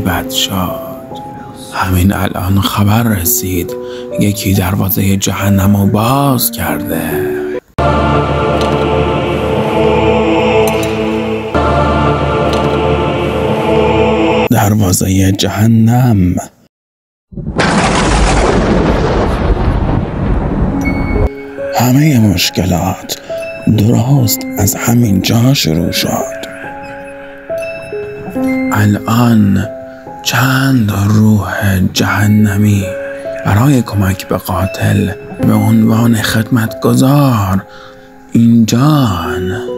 بد شد. همین الان خبر رسید یکی دروازه جهنم رو باز کرده. دروازه جهنم. همه مشکلات درست از همین جا شروع شد. الان چند روح جهنمی برای کمک به قاتل به عنوان خدمتگزار اینجان.